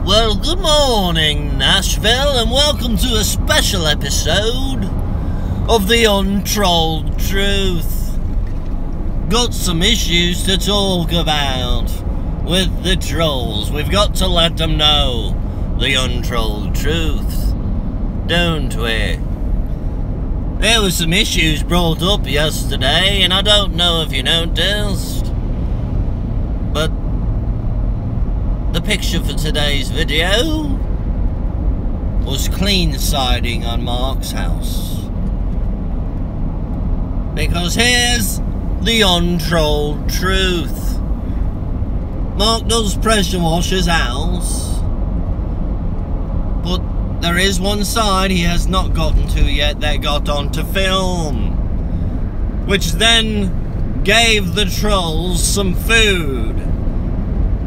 Well, good morning, Nashville, and welcome to a special episode of the Untrolled Truth. Got some issues to talk about with the trolls. We've got to let them know the untrolled truth, don't we? There were some issues brought up yesterday, and I don't know if you noticed, but the picture for today's video was clean siding on Mark's house. Because here's the untrolled truth. Mark does pressure wash his house, but there is one side he has not gotten to yet that got onto film, which then gave the trolls some food.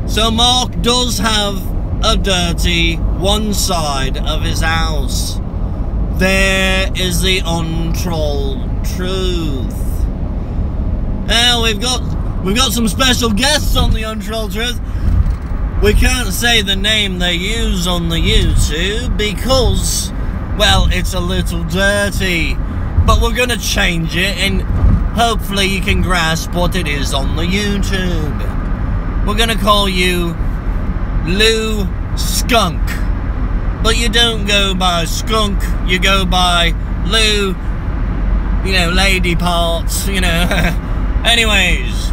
So Mark does have a dirty one side of his house. There is the untrolled truth. Now we've got some special guests on the Untrolled Truth. We can't say the name they use on the YouTube because, well, it's a little dirty. But we're gonna change it, and hopefully you can grasp what it is on the YouTube. We're gonna call you Lou Skunk. But you don't go by skunk, you go by Lou, you know, lady parts, you know. Anyways,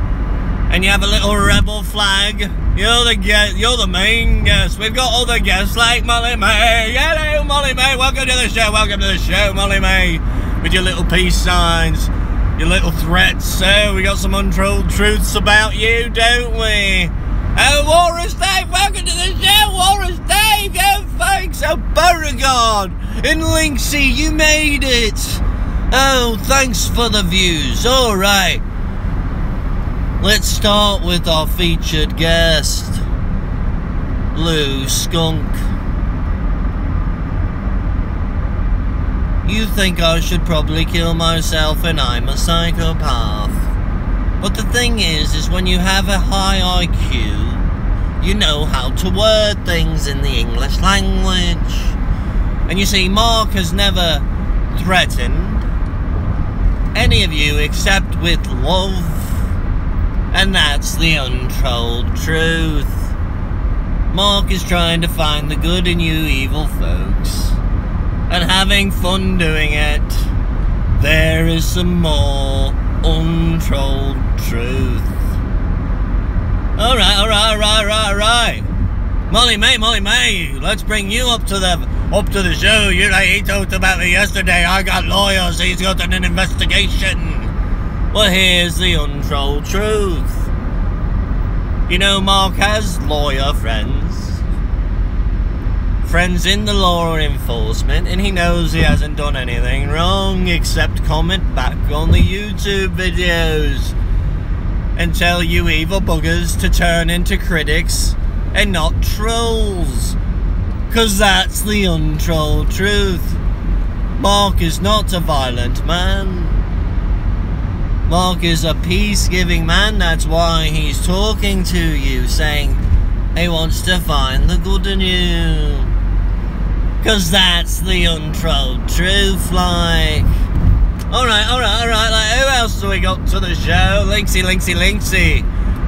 and you have a little rebel flag. You're the main guest. We've got other guests like Molly May. Hello, Molly May. Welcome to the show. Welcome to the show, Molly May. With your little peace signs, your little threats. So we got some untrolled truths about you, don't we? Oh, Walrus Dave, welcome to the show, Walrus Dave. Oh, thanks. Oh, Beauregard in Linksy, you made it. Oh, thanks for the views. All right. Let's start with our featured guest, Lou Skunk. You think I should probably kill myself and I'm a psychopath. But the thing is when you have a high IQ, you know how to word things in the English language. And you see, Mark has never threatened any of you except with love. And that's the untrolled truth. Mark is trying to find the good in you evil folks, and having fun doing it. There is some more untrolled truth. Alright. Molly May, let's bring you up to the show. He talked about me yesterday. I got lawyers, he's got an investigation. Well, here's the untrolled truth. You know, Mark has lawyer friends. Friends in the law enforcement, and he knows he hasn't done anything wrong except comment back on the YouTube videos and tell you evil buggers to turn into critics and not trolls. 'Cause that's the untrolled truth. Mark is not a violent man. Mark is a peace-giving man. That's why he's talking to you, saying he wants to find the good in you. 'Cause that's the untrolled truth, like. Alright, like, who else do we got to the show? Linksy.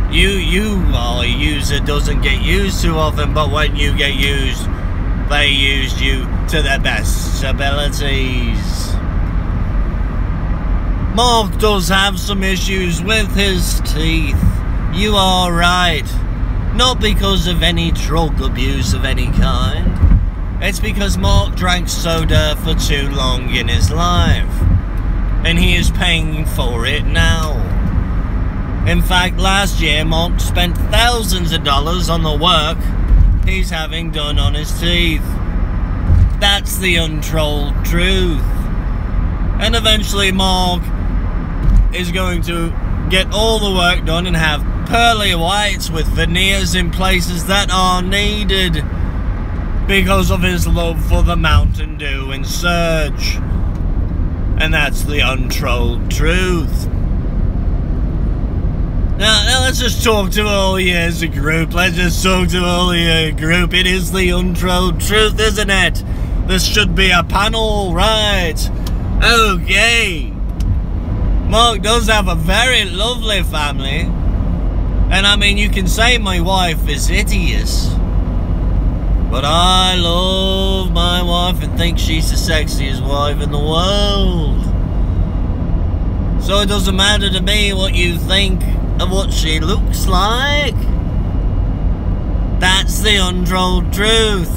You are a user, doesn't get used too often, but when you get used, they used you to their best abilities. Mark does have some issues with his teeth. You are right. Not because of any drug abuse of any kind. It's because Mark drank soda for too long in his life. And he is paying for it now. In fact, last year Mark spent thousands of dollars on the work he's having done on his teeth. That's the untrolled truth. And eventually Mark is going to get all the work done and have pearly whites with veneers in places that are needed because of his love for the Mountain Dew and Surge. And that's the untrolled truth. Now let's just talk to all you as a group. Let's just talk to all you as a group. It is the untrolled truth, isn't it? This should be a panel, right? Okay. Mark does have a very lovely family. And I mean, you can say my wife is hideous. But I love my wife and think she's the sexiest wife in the world. So it doesn't matter to me what you think of what she looks like. That's the untrolled truth.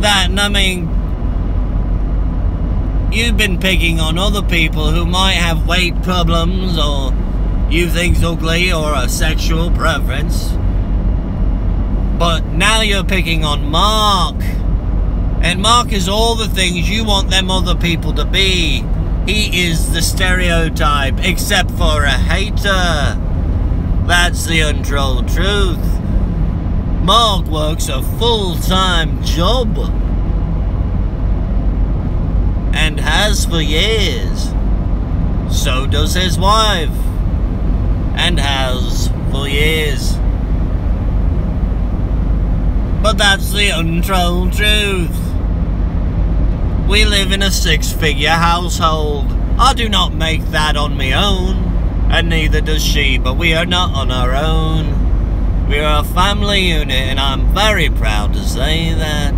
That, I mean, you've been picking on other people who might have weight problems or you think's ugly or a sexual preference. But now you're picking on Mark. And Mark is all the things you want them other people to be. He is the stereotype, except for a hater. That's the untrolled truth. Mark works a full-time job. And has for years. So does his wife. And has for years. But that's the untrolled truth. We live in a 6-figure household. I do not make that on my own. And neither does she, but we are not on our own. We are a family unit, and I'm very proud to say that.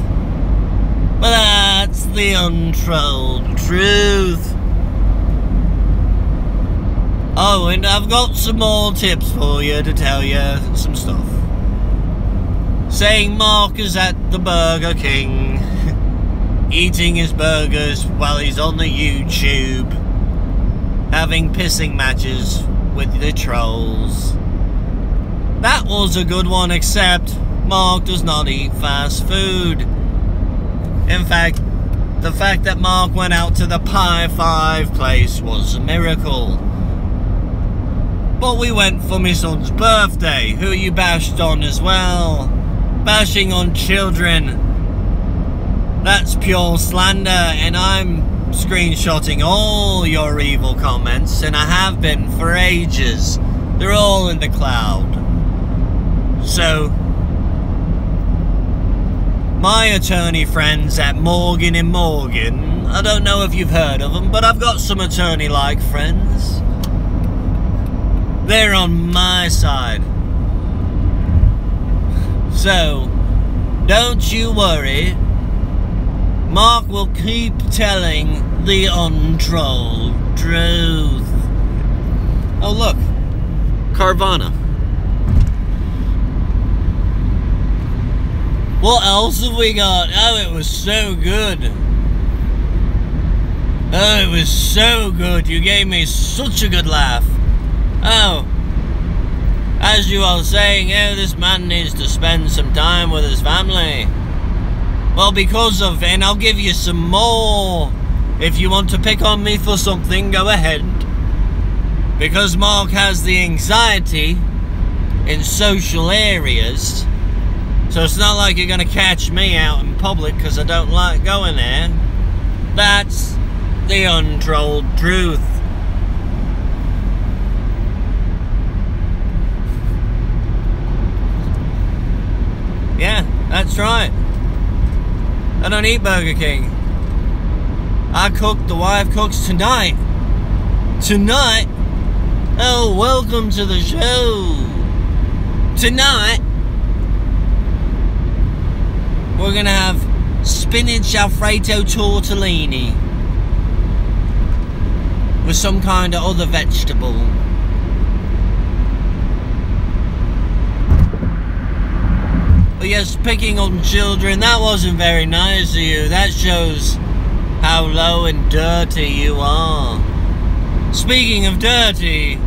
But that's the untrolled truth. Oh, and I've got some more tips for you to tell you some stuff. Saying Mark is at the Burger King, eating his burgers while he's on the YouTube, having pissing matches with the trolls. That was a good one, except Mark does not eat fast food. In fact, the fact that Mark went out to the Pie 5 place was a miracle. But we went for my son's birthday, who you bashed on as well. Bashing on children. That's pure slander, and I'm screenshotting all your evil comments, and I have been for ages. They're all in the cloud. So, my attorney friends at Morgan & Morgan, I don't know if you've heard of them, but I've got some attorney-like friends. They're on my side. So, don't you worry. Mark will keep telling the untrolled truth. Oh, look. Carvana. What else have we got? Oh, it was so good. Oh, it was so good. You gave me such a good laugh. Oh. As you are saying, oh, this man needs to spend some time with his family. Well, because of, and I'll give you some more. If you want to pick on me for something, go ahead. Because Mark has the anxiety in social areas. So it's not like you're going to catch me out in public because I don't like going there. That's the untrolled truth. Yeah, that's right. I don't eat Burger King. I cook, the wife cooks tonight. Tonight? Oh, welcome to the show. Tonight, we're gonna have spinach Alfredo tortellini with some kind of other vegetable. But yes, picking on children, that wasn't very nice of you. That shows how low and dirty you are. Speaking of dirty,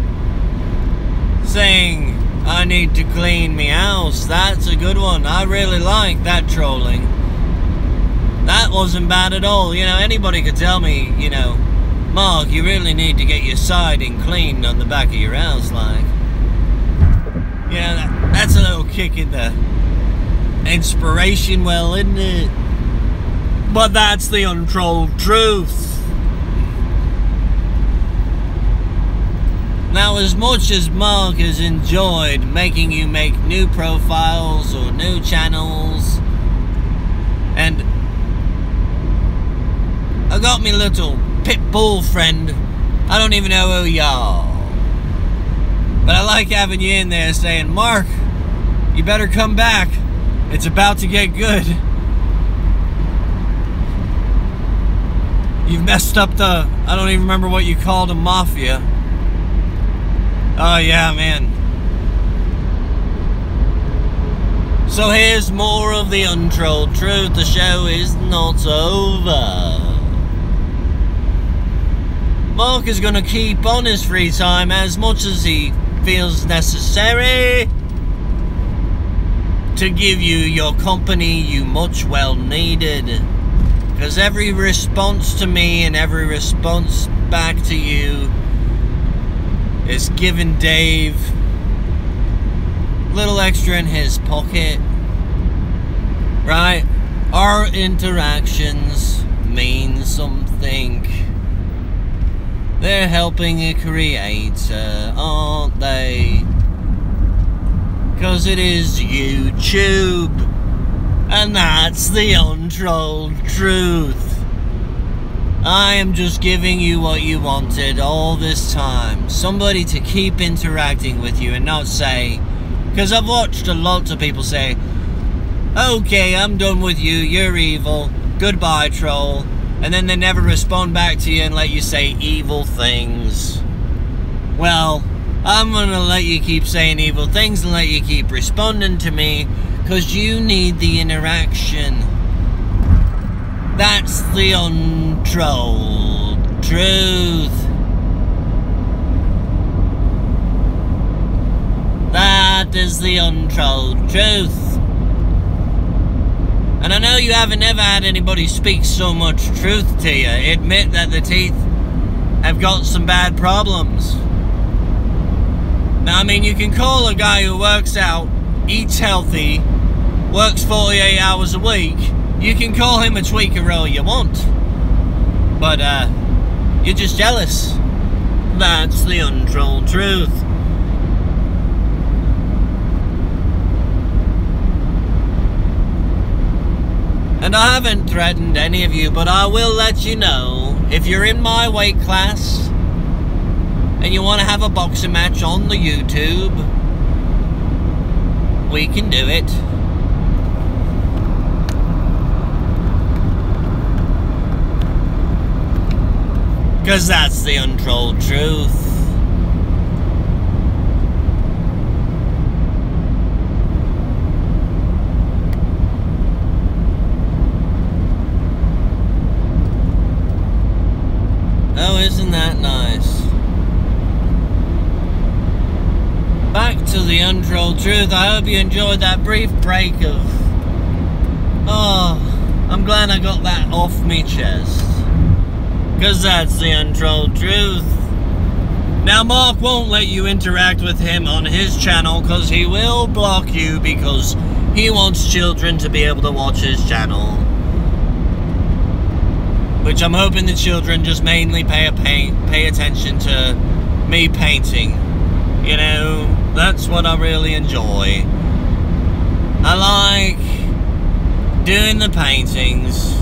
saying I need to clean me house, that's a good one. I really like that trolling. That wasn't bad at all. You know, anybody could tell me, you know, Mark, you really need to get your siding cleaned on the back of your house, like. You know, that's a little kick in the inspiration well, isn't it? But that's the untrolled truth. Now, as much as Mark has enjoyed making you make new profiles or new channels, and I got me little pit bull friend, I don't even know who you are, but I like having you in there saying, Mark, you better come back, it's about to get good. You've messed up the, I don't even remember what you called a mafia. Oh yeah, man. So here's more of the untrolled truth. The show is not over. Mark is going to keep on his free time as much as he feels necessary to give you your company you much well needed. Because every response to me and every response back to you is giving Dave a little extra in his pocket, right? Our interactions mean something. They're helping a creator, aren't they? Because it is YouTube, and that's the untrolled truth. I am just giving you what you wanted all this time. Somebody to keep interacting with you and not say, because I've watched a lot of people say, okay, I'm done with you, you're evil, goodbye troll, and then they never respond back to you and let you say evil things. Well, I'm gonna let you keep saying evil things and let you keep responding to me, because you need the interaction. That's the untrolled truth. That is the untrolled truth. And I know you haven't ever had anybody speak so much truth to you. Admit that the teeth have got some bad problems. Now, I mean, you can call a guy who works out, eats healthy, works 48 hours a week, you can call him a tweaker all you want, but you're just jealous. That's the untrolled truth. And I haven't threatened any of you, but I will let you know, if you're in my weight class and you want to have a boxing match on the YouTube, we can do it. Because that's the untrolled truth. Oh, isn't that nice? Back to the untrolled truth. I hope you enjoyed that brief break of... Oh, I'm glad I got that off me chest. Because that's the untrolled truth. Now, Mark won't let you interact with him on his channel because he will block you because he wants children to be able to watch his channel. Which I'm hoping the children just mainly pay attention to me painting. You know, that's what I really enjoy. I like doing the paintings.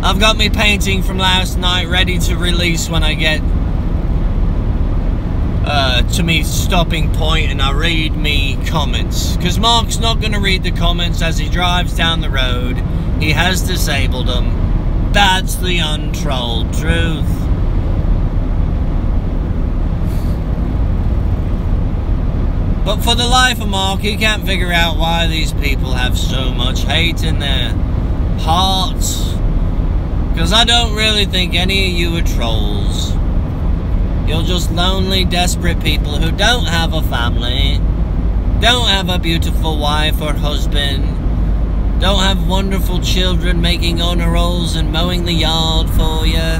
I've got me painting from last night ready to release when I get to me stopping point and I read me comments. Because Mark's not going to read the comments as he drives down the road. He has disabled them. That's the untrolled truth. But for the life of Mark, he can't figure out why these people have so much hate in their hearts. Because I don't really think any of you are trolls. You're just lonely, desperate people who don't have a family, don't have a beautiful wife or husband, don't have wonderful children making honor rolls and mowing the yard for you,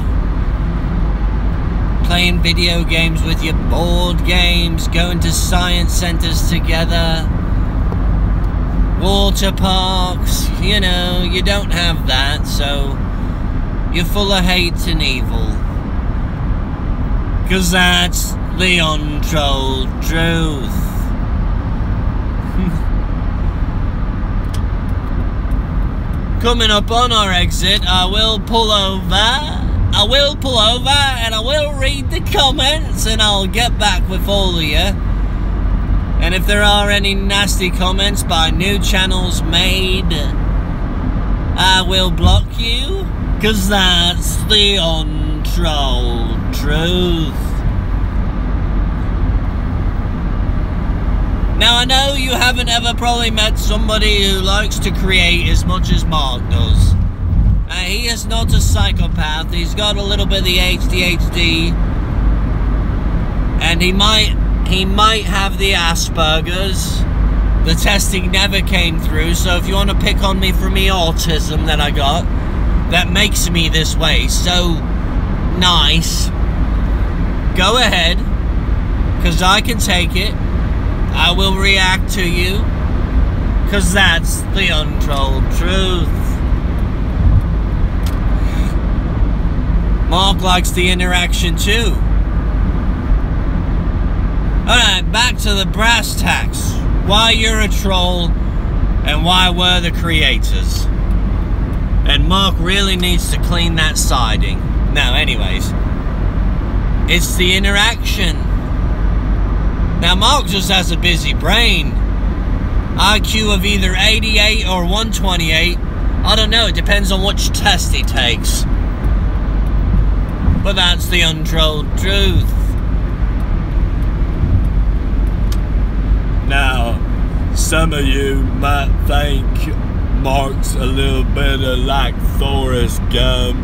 playing video games with your board games, going to science centers together, water parks. You know, you don't have that, so you're full of hate and evil. 'Cause that's the untrolled truth. Coming up on our exit, I will pull over and I will read the comments and I'll get back with all of you. And if there are any nasty comments by new channels made, I will block you, 'cause that's the untrolled truth. Now, I know you haven't ever probably met somebody who likes to create as much as Mark does. He is not a psychopath. He's got a little bit of the ADHD, and he might have the Asperger's. The testing never came through, so if you want to pick on me for me autism that I got, that makes me this way so nice, go ahead, 'cause I can take it. I will react to you, 'cause that's the untrolled truth. Mark likes the interaction too. Alright, back to the brass tacks. Why you're a troll and why we're the creators. And Mark really needs to clean that siding. Now, anyways, it's the interaction. Now, Mark just has a busy brain. IQ of either 88 or 128. I don't know, it depends on which test he takes. But that's the untrolled truth. Now, some of you might think Mark's a little bit of like Forrest Gump,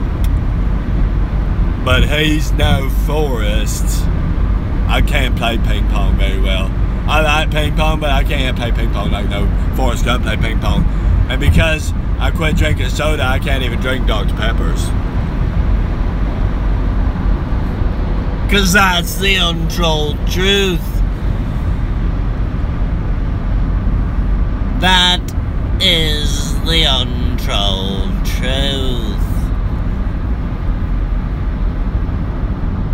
but he's no Forrest. I can't play ping pong very well. I like ping pong, but I can't play ping pong like no Forrest Gump play ping pong. And because I quit drinking soda, I can't even drink Dr. Peppers. 'Cause that's the untrolled truth. That is the untrolled truth.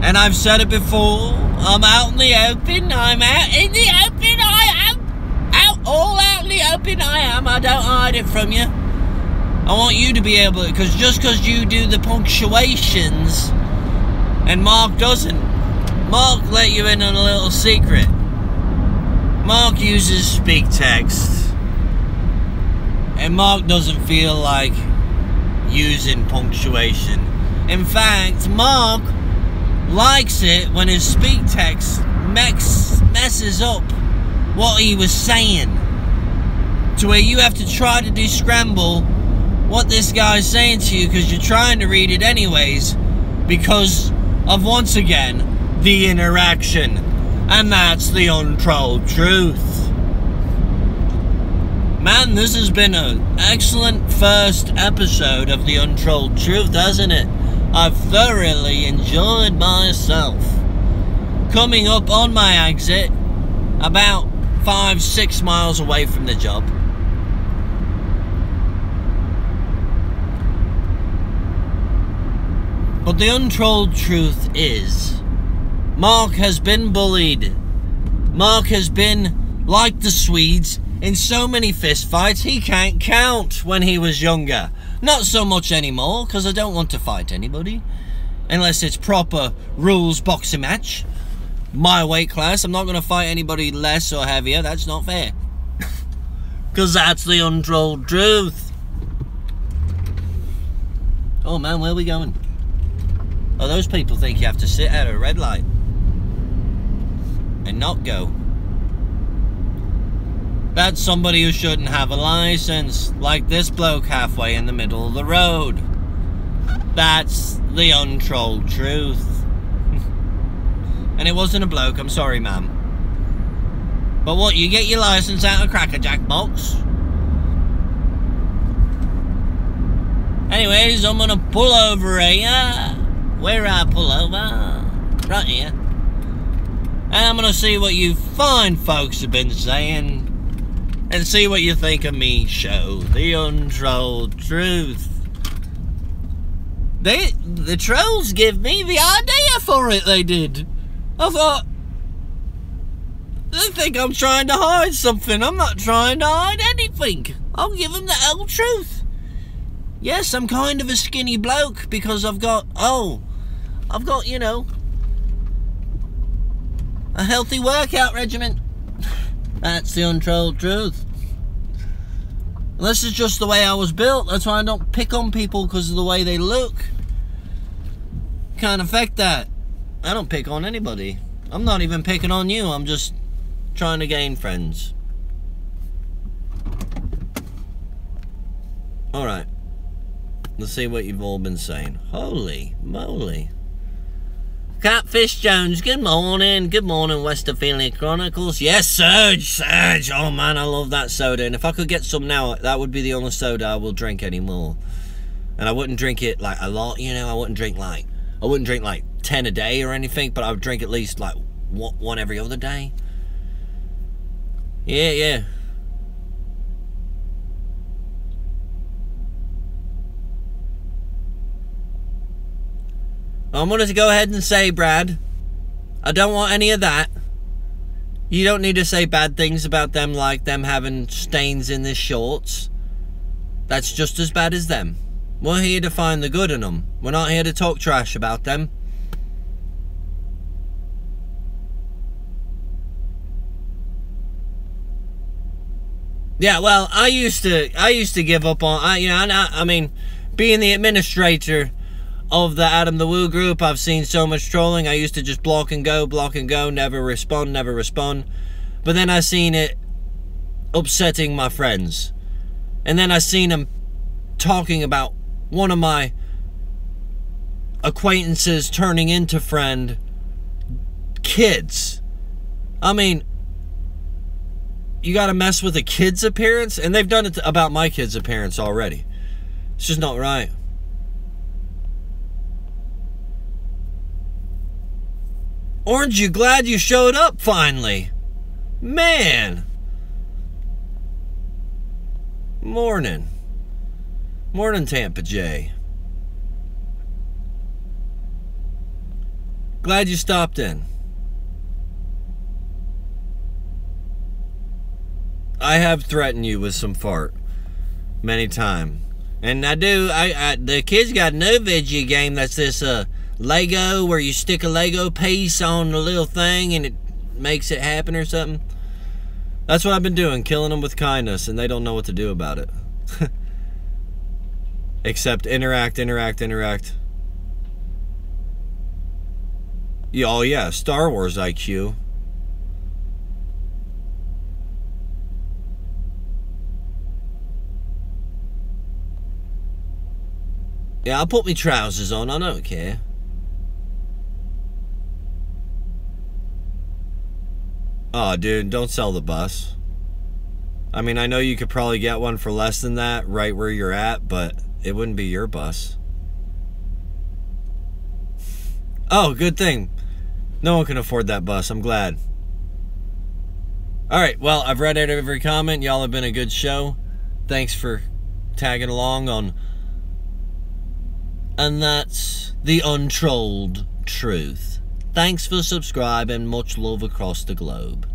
And I've said it before, I'm out in the open, I'm out in the open, I am! All out in the open, I am, I don't hide it from you. I want you to be able to, because just because you do the punctuations, and Mark doesn't, Mark let you in on a little secret. Mark uses speak text. And Mark doesn't feel like using punctuation. In fact, Mark likes it when his speak text messes up what he was saying, to where you have to try to descramble what this guy's saying to you, because you're trying to read it anyways, because of, once again, the interaction. And that's the untrolled truth. Man, this has been an excellent first episode of the Untrolled Truth, hasn't it? I've thoroughly enjoyed myself. Coming up on my exit, about 5-6 miles away from the job. But the untrolled truth is, Mark has been bullied. Mark has been, like the Swedes, in so many fistfights he can't count when he was younger. Not so much anymore, because I don't want to fight anybody. Unless it's proper rules boxing match. My weight class, I'm not going to fight anybody less or heavier. That's not fair. Because that's the untrolled truth. Oh man, where are we going? Oh, those people think you have to sit at a red light and not go. That's somebody who shouldn't have a license, like this bloke halfway in the middle of the road. That's the untrolled truth. And it wasn't a bloke, I'm sorry, ma'am. But what, you get your license out of Cracker Jack box? Anyways, I'm gonna pull over here. Where I pull over? Right here. And I'm gonna see what you fine folks have been saying, and see what you think of me show, The Untrolled Truth. The trolls give me the idea for it, they did. I thought, they think I'm trying to hide something. I'm not trying to hide anything. I'll give them the whole truth. Yes, I'm kind of a skinny bloke because I've got, you know, a healthy workout regimen. That's the untrolled truth. And this is just the way I was built. That's why I don't pick on people because of the way they look. Can't affect that. I don't pick on anybody. I'm not even picking on you. I'm just trying to gain friends. Alright. Let's see what you've all been saying. Holy moly. Catfish Jones, good morning. Good morning, West Ophelia Chronicles. Yes, Surge. Oh man, I love that soda. And if I could get some now, that would be the only soda I will drink anymore. And I wouldn't drink it like a lot, you know. I wouldn't drink like 10 a day or anything, but I would drink at least like one every other day. Yeah. I'm going to go ahead and say, Brad, I don't want any of that. You don't need to say bad things about them, like them having stains in their shorts. That's just as bad as them. We're here to find the good in them. We're not here to talk trash about them. Yeah, well, I used to give up on, I mean, being the administrator of the Adam the Woo group, I've seen so much trolling. I used to just block and go, never respond. But then I seen it upsetting my friends. And then I seen them talking about one of my acquaintances turning into friend kids. I mean, you gotta mess with a kid's appearance? And they've done it about my kid's appearance already. It's just not right. Orange, you glad you showed up finally? Man. Morning, Tampa J. Glad you stopped in. I have threatened you with some fart many times. And the kids got a new video game that's this Lego, where you stick a Lego piece on the little thing and it makes it happen or something. That's what I've been doing, killing them with kindness, and they don't know what to do about it. Except interact. Yeah, oh yeah, Star Wars IQ. Yeah, I'll put my trousers on, I don't care. Oh, dude, don't sell the bus. I mean, I know you could probably get one for less than that right where you're at, but it wouldn't be your bus. Oh, good thing. No one can afford that bus. I'm glad. Alright, well, I've read out every comment. Y'all have been a good show. Thanks for tagging along on... And that's the untrolled truth. Thanks for subscribing. Much love across the globe.